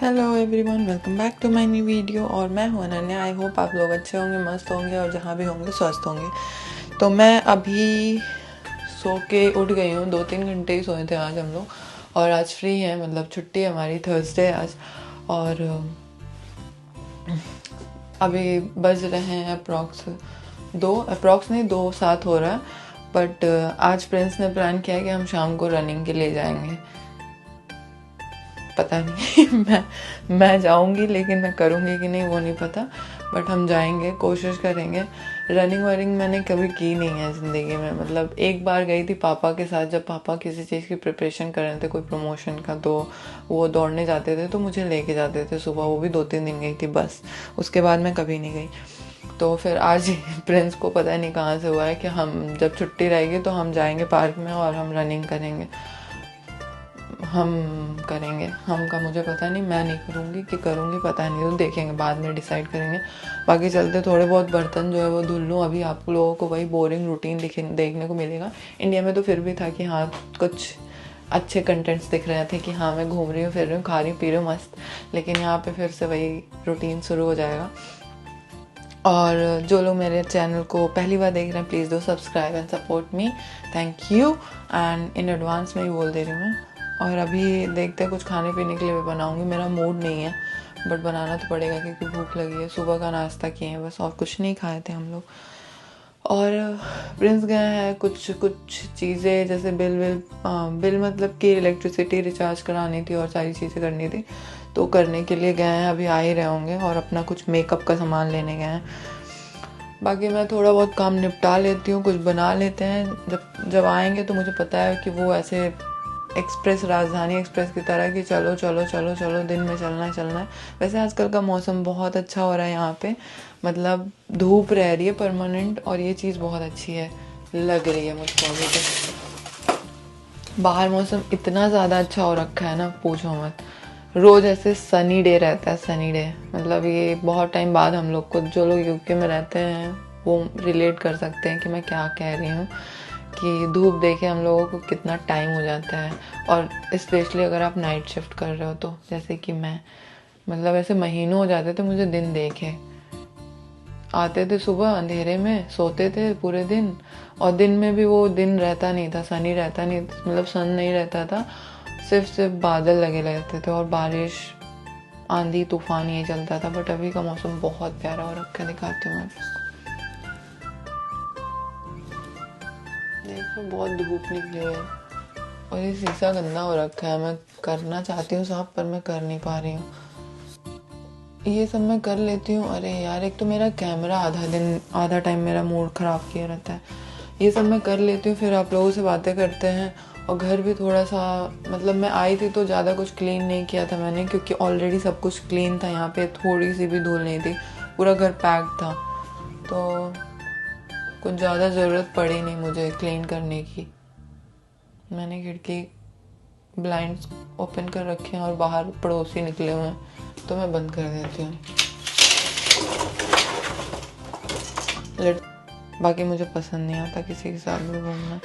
Hello everyone, welcome back to my new video. और मैं हूं अनन्या। आई होप आप लोग अच्छे होंगे, मस्त होंगे और जहाँ भी होंगे स्वस्थ होंगे। तो मैं अभी सो के उठ गई हूँ। 2-3 घंटे ही सोए थे आज हम लोग, और आज फ्री है, मतलब छुट्टी है हमारी, थर्सडे है आज। और अभी बज रहे हैं अप्रॉक्स नहीं, 2:07 हो रहा है। बट आज प्रिंस ने प्लान किया है कि हम शाम को रनिंग के लिए जाएंगे। पता नहीं मैं जाऊंगी, लेकिन मैं करूंगी कि नहीं वो नहीं पता। बट हम जाएंगे, कोशिश करेंगे। रनिंग वनिंग मैंने कभी की नहीं है ज़िंदगी में। मतलब एक बार गई थी पापा के साथ, जब पापा किसी चीज़ की प्रिपरेशन कर रहे थे, कोई प्रमोशन का, तो वो दौड़ने जाते थे तो मुझे लेके जाते थे सुबह। वो भी 2-3 दिन गई थी बस, उसके बाद मैं कभी नहीं गई। तो फिर आज प्रिंस को पता नहीं कहाँ से हुआ है कि हम जब छुट्टी रहेगी तो हम जाएंगे पार्क में और हम रनिंग करेंगे। हम करेंगे, हम का मुझे पता नहीं, मैं नहीं करूँगी कि करूँगी पता नहीं, तो देखेंगे, बाद में डिसाइड करेंगे। बाकी चलते थोड़े बहुत बर्तन जो है वो धुल लूँ। अभी आप लोगों को वही बोरिंग रूटीन देखने को मिलेगा। इंडिया में तो फिर भी था कि हाँ कुछ अच्छे कंटेंट्स दिख रहे थे कि हाँ मैं घूम रही हूँ, फिर रही हूँ, खा रही हूँ, पी रही हूँ, मस्त। लेकिन यहाँ पे फिर से वही रूटीन शुरू हो जाएगा। और जो लोग मेरे चैनल को पहली बार देख रहे हैं, please do subscribe and support me, thank you. And in advance में ही बोल दे रही हूँ मैं। और अभी देखते हैं, कुछ खाने पीने के लिए भी बनाऊँगी। मेरा मूड नहीं है, बट बनाना तो पड़ेगा क्योंकि भूख लगी है। सुबह का नाश्ता किए हैं बस, और कुछ नहीं खाए थे हम लोग। और प्रिंस गए हैं कुछ चीज़ें, जैसे बिल मतलब कि इलेक्ट्रिसिटी रिचार्ज करानी थी और सारी चीज़ें करनी थी, तो करने के लिए गए हैं। अभी आ ही रहे होंगे। और अपना कुछ मेकअप का सामान लेने गए हैं। बाकी मैं थोड़ा बहुत काम निपटा लेती हूँ, कुछ बना लेते हैं। जब आएंगे तो मुझे पता है कि वो ऐसे राजधानी एक्सप्रेस की तरह कि चलो चलो चलो चलो, दिन में चलना है। वैसे आजकल का मौसम बहुत अच्छा हो रहा है यहाँ पे, मतलब धूप रह रही है परमानेंट, और ये चीज़ बहुत अच्छी है, लग रही है मुझको। अभी तो बाहर मौसम इतना ज़्यादा अच्छा हो रखा है ना, पूछो मत। रोज़ ऐसे सनी डे रहता है, सनी डे। मतलब ये बहुत टाइम बाद हम लोग को, जो लोग यूके में रहते हैं वो रिलेट कर सकते हैं कि मैं क्या कह रही हूँ, कि धूप देखे हम लोगों को कितना टाइम हो जाता है। और स्पेशली अगर आप नाइट शिफ्ट कर रहे हो तो, जैसे कि मैं, मतलब ऐसे महीनों हो जाते थे मुझे दिन देखे। आते थे सुबह अंधेरे में, सोते थे पूरे दिन, और दिन में भी वो दिन रहता नहीं था, सनी रहता नहीं, मतलब सन नहीं रहता था, सिर्फ बादल लगे रहते थे और बारिश, आंधी तूफान ये चलता था। बट अभी का मौसम बहुत प्यारा हो रखा है, दिखाती हूँ मैं। देखो बहुत धूप निकली है और ये शीशा गंदा हो रखा है। मैं करना चाहती हूँ साफ, पर मैं कर नहीं पा रही हूँ। ये सब मैं कर लेती हूँ। अरे यार, एक तो मेरा कैमरा आधा टाइम मेरा मूड ख़राब किया रहता है। ये सब मैं कर लेती हूँ, फिर आप लोगों से बातें करते हैं। और घर भी थोड़ा सा, मतलब मैं आई थी तो ज़्यादा कुछ क्लीन नहीं किया था मैंने, क्योंकि ऑलरेडी सब कुछ क्लीन था। यहाँ पे थोड़ी सी भी धूल नहीं थी, पूरा घर पैक था, तो कुछ ज़्यादा ज़रूरत पड़ी नहीं मुझे क्लीन करने की। मैंने खिड़की ब्लाइंड्स ओपन कर रखे हैं और बाहर पड़ोसी निकले हुए हैं, तो मैं बंद कर देती हूँ। बाकी मुझे पसंद नहीं आता किसी के साथ भी घूमना।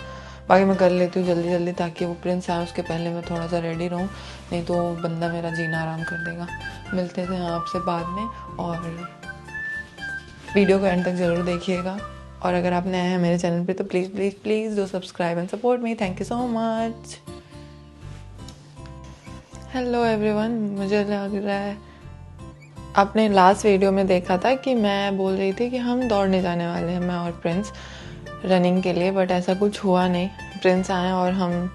बाकी मैं कर लेती हूँ जल्दी जल्दी, ताकि वो प्रिंस आए उसके पहले मैं थोड़ा सा रेडी रहूँ, नहीं तो बंदा मेरा जीना आराम कर देगा। मिलते थे आपसे बाद में, और वीडियो को एंड तक ज़रूर देखिएगा। और अगर आप नए हैं मेरे चैनल पे तो please please please do subscribe and support me, thank you so much. Hello everyone, मुझे लग रहा है आपने लास्ट वीडियो में देखा था कि मैं बोल रही थी कि हम दौड़ने जाने वाले हैं, मैं और प्रिंस, रनिंग के लिए। बट ऐसा कुछ हुआ नहीं। प्रिंस आए और हम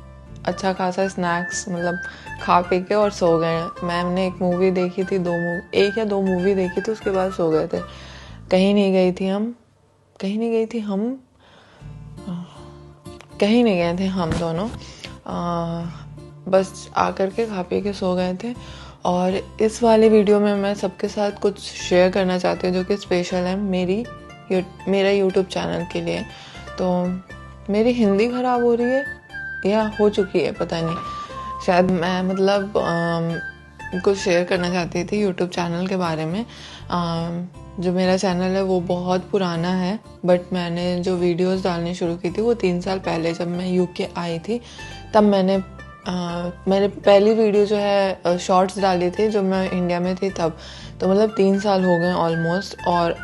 अच्छा खासा स्नैक्स मतलब खा पी के और सो गए। मैंने एक मूवी देखी थी, एक या दो मूवी देखी थी, उसके बाद सो गए थे। कहीं नहीं गई थी हम कहीं नहीं गए थे हम दोनों। बस आकर के खा पी के सो गए थे। और इस वाले वीडियो में मैं सबके साथ कुछ शेयर करना चाहती हूँ जो कि स्पेशल है मेरा यूट्यूब चैनल के लिए। तो मेरी हिंदी ख़राब हो रही है या हो चुकी है पता नहीं, शायद। मैं मतलब कुछ शेयर करना चाहती थी यूट्यूब चैनल के बारे में। जो मेरा चैनल है वो बहुत पुराना है, बट मैंने जो वीडियोस डालनी शुरू की थी वो 3 साल पहले, जब मैं यूके आई थी तब मैंने मैंने पहली वीडियो जो है शॉर्ट्स डाली थी जब मैं इंडिया में थी तब, तो मतलब 3 साल हो गए ऑलमोस्ट। और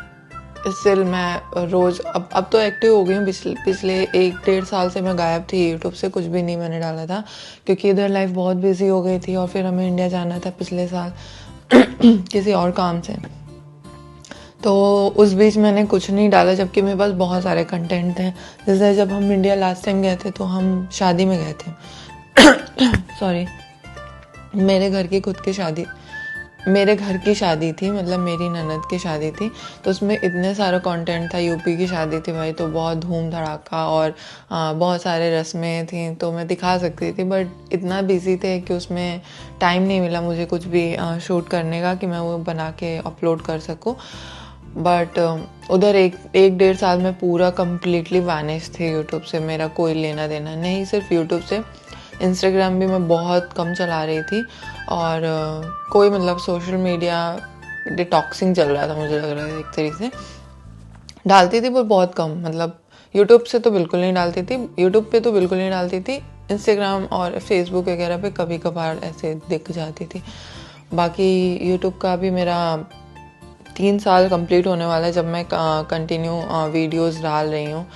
स्टिल मैं रोज़ अब तो एक्टिव हो गई हूँ। पिछले 1-1.5 साल से मैं गायब थी यूट्यूब से, कुछ भी नहीं मैंने डाला था क्योंकि इधर लाइफ बहुत बिजी हो गई थी और फिर हमें इंडिया जाना था पिछले साल किसी और काम से। तो उस बीच मैंने कुछ नहीं डाला, जबकि मेरे पास बहुत सारे कंटेंट हैं। जैसे जब हम इंडिया लास्ट टाइम गए थे तो हम शादी में गए थे सॉरी, मेरे घर की शादी थी, मतलब मेरी ननद की शादी थी। तो उसमें इतने सारा कंटेंट था, यूपी की शादी थी भाई, तो बहुत धूम धड़ाका और बहुत सारे रस्में थी तो मैं दिखा सकती थी, बट इतना बिजी थे कि उसमें टाइम नहीं मिला मुझे कुछ भी शूट करने का कि मैं वो बना के अपलोड कर सकूँ। बट उधर 1-1.5 साल में पूरा कम्प्लीटली वैनिश थे यूट्यूब से, मेरा कोई लेना देना नहीं। सिर्फ यूट्यूब से, इंस्टाग्राम भी मैं बहुत कम चला रही थी और कोई मतलब सोशल मीडिया डिटॉक्सिंग चल रहा था, मुझे लग रहा है एक तरीके से। डालती थी पर बहुत कम, मतलब यूट्यूब तो बिल्कुल नहीं डालती थी। इंस्टाग्राम और फेसबुक वगैरह पे कभी कभार ऐसे दिख जाती थी। बाकी यूट्यूब का भी मेरा 3 साल कंप्लीट होने वाला है जब मैं कंटिन्यू वीडियोस डाल रही हूँ।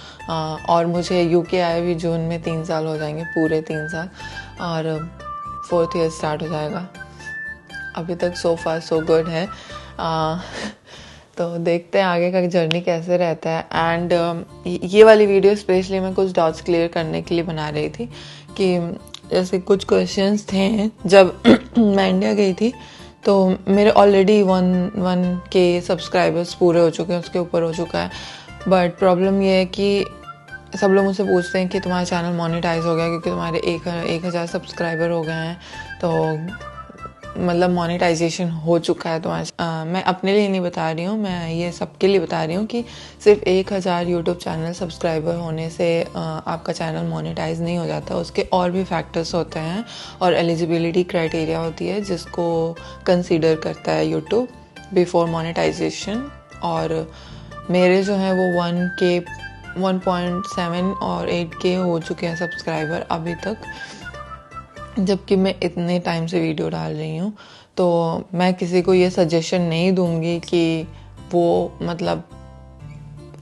और मुझे यूके आए भी जून में 3 साल हो जाएंगे, पूरे 3 साल, और 4th ईयर स्टार्ट हो जाएगा। अभी तक सो फार सो गुड है। तो देखते हैं आगे का जर्नी कैसे रहता है। एंड ये वाली वीडियो स्पेशली मैं कुछ डाउट्स क्लियर करने के लिए बना रही थी कि जैसे कुछ क्वेश्चंस थे जब मैं इंडिया गई थी, तो मेरे ऑलरेडी 1K सब्सक्राइबर्स पूरे हो चुके हैं, उसके ऊपर हो चुका है। बट प्रॉब्लम ये है कि सब लोग मुझसे पूछते हैं कि तुम्हारा चैनल मोनेटाइज हो गया क्योंकि तुम्हारे 1,000 सब्सक्राइबर हो गए हैं, तो मतलब मोनेटाइजेशन हो चुका है तुम्हारा। मैं अपने लिए नहीं बता रही हूँ, मैं ये सबके लिए बता रही हूँ कि सिर्फ 1,000 यूट्यूब चैनल सब्सक्राइबर होने से आपका चैनल मोनेटाइज नहीं हो जाता। उसके और भी फैक्टर्स होते हैं और एलिजिबिलिटी क्राइटेरिया होती है जिसको कंसीडर करता है यूट्यूब बिफोर मोनेटाइजेशन। और मेरे जो हैं वो 1K 1.7 और 8K हो चुके हैं सब्सक्राइबर अभी तक, जबकि मैं इतने टाइम से वीडियो डाल रही हूँ। तो मैं किसी को ये सजेशन नहीं दूंगी कि वो मतलब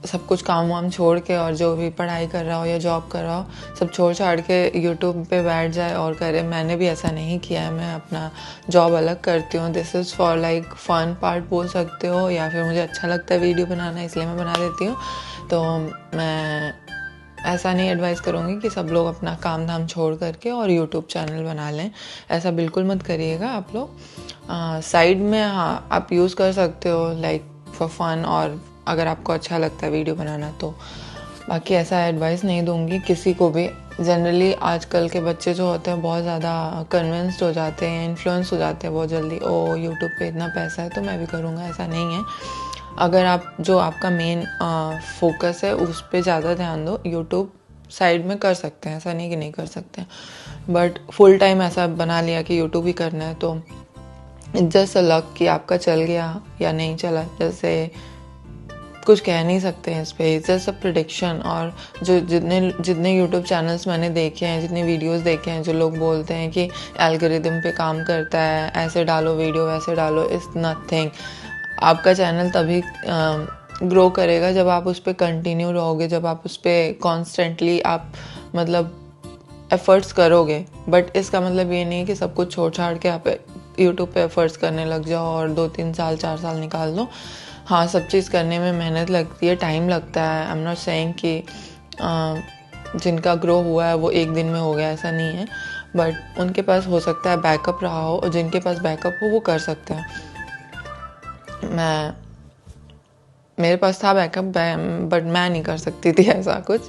सब कुछ काम वाम छोड़ के और जो भी पढ़ाई कर रहा हो या जॉब कर रहा हो सब छोड़ छाड़ के यूट्यूब पे बैठ जाए और करे। मैंने भी ऐसा नहीं किया है, मैं अपना जॉब अलग करती हूँ। This is for like fun part बोल सकते हो, या फिर मुझे अच्छा लगता है वीडियो बनाना इसलिए मैं बना देती हूँ। तो मैं ऐसा नहीं एडवाइस करूँगी कि सब लोग अपना काम धाम छोड़ करके और यूट्यूब चैनल बना लें, ऐसा बिल्कुल मत करिएगा आप लोग। साइड में हाँ आप यूज़ कर सकते हो लाइक फॉर फन, और अगर आपको अच्छा लगता है वीडियो बनाना तो। बाकी ऐसा एडवाइस नहीं दूंगी किसी को भी। जनरली आजकल के बच्चे जो होते हैं बहुत ज़्यादा कन्विंस्ड हो जाते हैं, इन्फ्लुएंस हो जाते हैं बहुत जल्दी, ओ यूट्यूब पे इतना पैसा है तो मैं भी करूँगा, ऐसा नहीं है। अगर आप जो आपका मेन फोकस है उस पर ज़्यादा ध्यान दो, यूट्यूब साइड में कर सकते हैं, ऐसा नहीं कि नहीं कर सकते, बट फुल टाइम ऐसा बना लिया कि यूट्यूब ही करना है तो जस्ट लक कि आपका चल गया या नहीं चला, जैसे कुछ कह नहीं सकते हैं इस पे, जस्ट अ प्रेडिक्शन। और जो जितने यूट्यूब चैनल्स मैंने देखे हैं, जितने वीडियोस देखे हैं, जो लोग बोलते हैं कि एल्गोरिदम पे काम करता है, ऐसे डालो वीडियो वैसे डालो, इट्स नथिंग। आपका चैनल तभी ग्रो करेगा जब आप उस पर कंटिन्यू रहोगे, जब आप उस पर कॉन्स्टेंटली आप मतलब एफ़र्ट्स करोगे। बट इसका मतलब ये नहीं कि सब कुछ छोड़ छाड़ के आप यूट्यूब पे एफ़र्ट्स करने लग जाओ और 2-3 साल 4 साल निकाल दो। हाँ, सब चीज़ करने में मेहनत लगती है, टाइम लगता है। आई एम नॉट सेइंग कि जिनका ग्रो हुआ है वो एक दिन में हो गया, ऐसा नहीं है। बट उनके पास हो सकता है बैकअप रहा हो, और जिनके पास बैकअप हो वो कर सकते हैं। मेरे पास था बैकअप, बट मैं नहीं कर सकती थी ऐसा कुछ,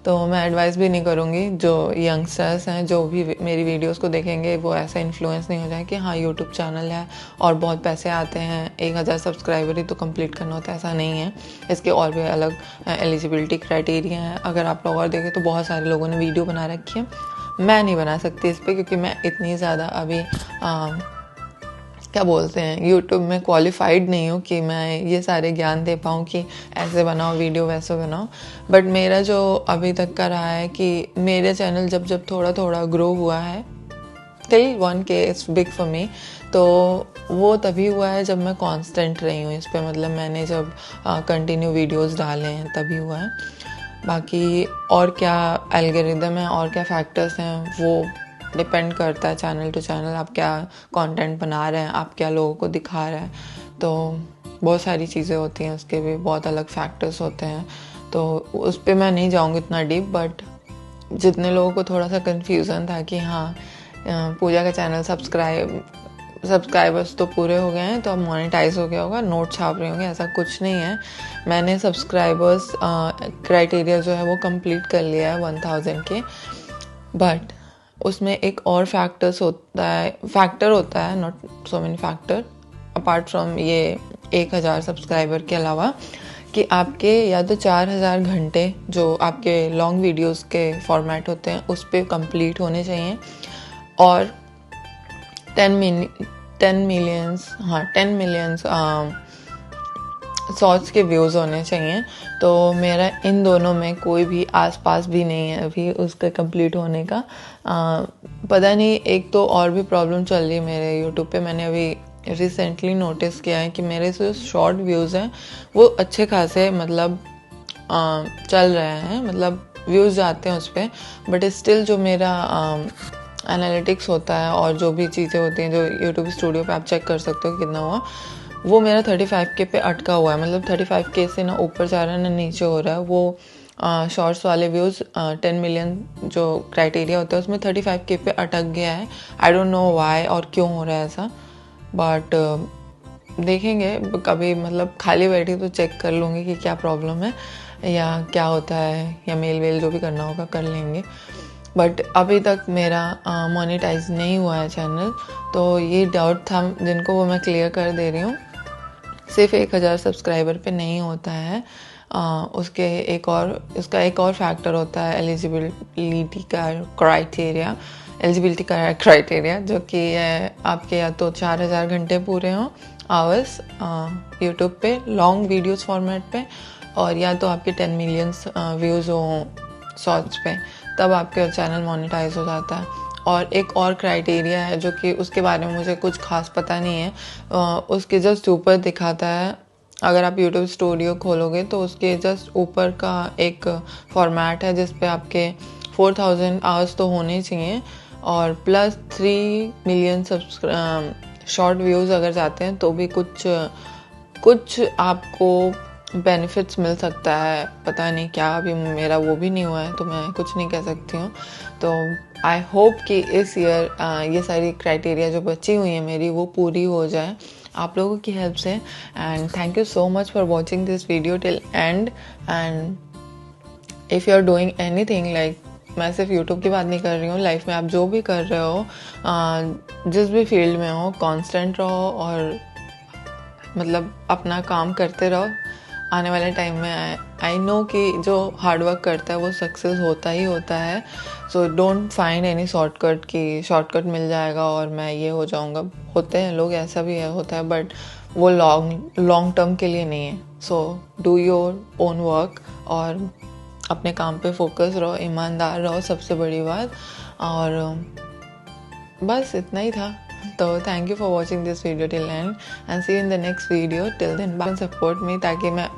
तो मैं एडवाइस भी नहीं करूँगी। जो यंगस्टर्स हैं जो भी मेरी वीडियोस को देखेंगे वो ऐसा इन्फ्लुएंस नहीं हो जाए कि हाँ यूट्यूब चैनल है और बहुत पैसे आते हैं, 1,000 सब्सक्राइबर ही तो कंप्लीट करना होता है, ऐसा नहीं है। इसके और भी अलग एलिजिबिलिटी क्राइटेरिया हैं। अगर आप लोग और देखें तो बहुत सारे लोगों ने वीडियो बना रखी है, मैं नहीं बना सकती इस पर, क्योंकि मैं इतनी ज़्यादा अभी क्या बोलते हैं यूट्यूब में क्वालिफाइड नहीं हूँ कि मैं ये सारे ज्ञान दे पाऊँ कि ऐसे बनाओ वीडियो वैसे बनाओ। बट मेरा जो अभी तक का रहा है कि मेरे चैनल जब थोड़ा थोड़ा ग्रो हुआ है still 1K is big for me. तो वो तभी हुआ है जब मैं कांस्टेंट रही हूँ इस पे, मतलब मैंने जब कंटिन्यू वीडियोस डाले हैं तभी हुआ है। बाकी और क्या एल्गोरिदम है और क्या फैक्टर्स हैं वो डिपेंड करता है चैनल टू चैनल, आप क्या कंटेंट बना रहे हैं, आप क्या लोगों को दिखा रहे हैं। तो बहुत सारी चीज़ें होती हैं, उसके भी बहुत अलग फैक्टर्स होते हैं। तो उस पर मैं नहीं जाऊँगी इतना डीप, बट जितने लोगों को थोड़ा सा कन्फ्यूज़न था कि हाँ पूजा का चैनल सब्सक्राइबर्स तो पूरे हो गए हैं तो अब मोनेटाइज हो गया होगा, नोट छाप रहे होंगे, ऐसा कुछ नहीं है। मैंने सब्सक्राइबर्स क्राइटेरिया जो है वो कंप्लीट कर लिया है 1000 के। बट उसमें एक और फैक्टर होता है, not so many factor apart from ये 1000 सब्सक्राइबर के अलावा, कि आपके या तो 4000 घंटे जो आपके लॉन्ग वीडियोस के फॉर्मेट होते हैं उस पर कंप्लीट होने चाहिए, और 10 मिलियंस शॉर्ट्स के व्यूज़ होने चाहिए। तो मेरा इन दोनों में कोई भी आसपास भी नहीं है अभी उसके कंप्लीट होने का। पता नहीं, एक तो और भी प्रॉब्लम चल रही है मेरे यूट्यूब पे। मैंने अभी रिसेंटली नोटिस किया है कि मेरे जो शॉर्ट व्यूज़ हैं वो अच्छे खासे मतलब चल रहे हैं, मतलब व्यूज़ जाते हैं उस पर, बट स्टिल जो मेरा एनालिटिक्स होता है और जो भी चीज़ें होती हैं जो यूट्यूब स्टूडियो पे आप चेक कर सकते हो कितना हुआ, वो मेरा 35K पे अटका हुआ है। मतलब 35K से ना ऊपर जा रहा है ना नीचे हो रहा है। वो शॉर्ट्स वाले व्यूज़ 10 मिलियन जो क्राइटेरिया होता है उसमें 35K पे अटक गया है। आई डोंट नो वाई और क्यों हो रहा है ऐसा, बट देखेंगे कभी, मतलब खाली बैठी तो चेक कर लूँगी कि क्या प्रॉब्लम है या क्या होता है, या मेल वेल जो भी करना होगा कर लेंगे। बट अभी तक मेरा मोनेटाइज नहीं हुआ है चैनल, तो ये डाउट था जिनको वो मैं क्लियर कर दे रही हूँ। सिर्फ 1000 सब्सक्राइबर पे नहीं होता है, उसका एक और फैक्टर होता है एलिजिबिलिटी का क्राइटेरिया, जो कि आपके या तो 4000 घंटे पूरे हों आवर्स यूट्यूब पे लॉन्ग वीडियोस फॉर्मेट पे, और या तो आपके 10 मिलियंस व्यूज़ हों शॉर्ट्स पे, तब आपके चैनल मोनेटाइज हो जाता है। और एक और क्राइटेरिया है जो कि उसके बारे में मुझे कुछ खास पता नहीं है, उसके जस्ट ऊपर दिखाता है। अगर आप यूट्यूब स्टूडियो खोलोगे तो उसके जस्ट ऊपर का एक फॉर्मेट है जिस पे आपके 4000 आवर्स तो होने चाहिए, और प्लस 3 मिलियन शॉर्ट व्यूज़ अगर जाते हैं तो भी कुछ आपको बेनिफिट्स मिल सकता है। पता नहीं क्या, अभी मेरा वो भी नहीं हुआ है तो मैं कुछ नहीं कह सकती हूँ। तो आई होप कि इस ईयर ये सारी क्राइटेरिया जो बची हुई है मेरी वो पूरी हो जाए आप लोगों की हेल्प से। And thank you so much for watching this video till end. And if you are doing anything, like मैं सिर्फ यूट्यूब की बात नहीं कर रही हूँ, लाइफ में आप जो भी कर रहे हो, जिस भी फील्ड में हो, कॉन्स्टेंट रहो और मतलब अपना काम करते रहो। आने वाले टाइम में आई नो कि जो हार्ड वर्क करता है वो सक्सेस होता ही होता है। So don't find any shortcut कि शॉर्टकट मिल जाएगा और मैं ये हो जाऊँगा। होते हैं लोग, ऐसा भी होता है, बट वो लॉन्ग टर्म के लिए नहीं है। So do your own work और अपने काम पे फोकस रहो, ईमानदार रहो, सबसे बड़ी बात। और बस इतना ही था। तो thank you for watching this video till end and see you in the next video. Till then bye, support me, ताकि मैं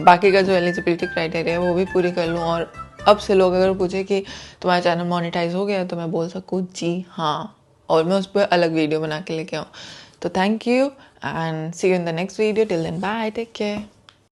बाकी का जो एलिजिबिलिटी क्राइटेरिया है वो भी पूरी कर लूँ, और अब से लोग अगर पूछे कि तुम्हारा चैनल मोनेटाइज हो गया तो मैं बोल सकूँ जी हाँ, और मैं उस पर अलग वीडियो बना के लेके आऊँ। तो thank you and see you in the next video. Till then bye, take care.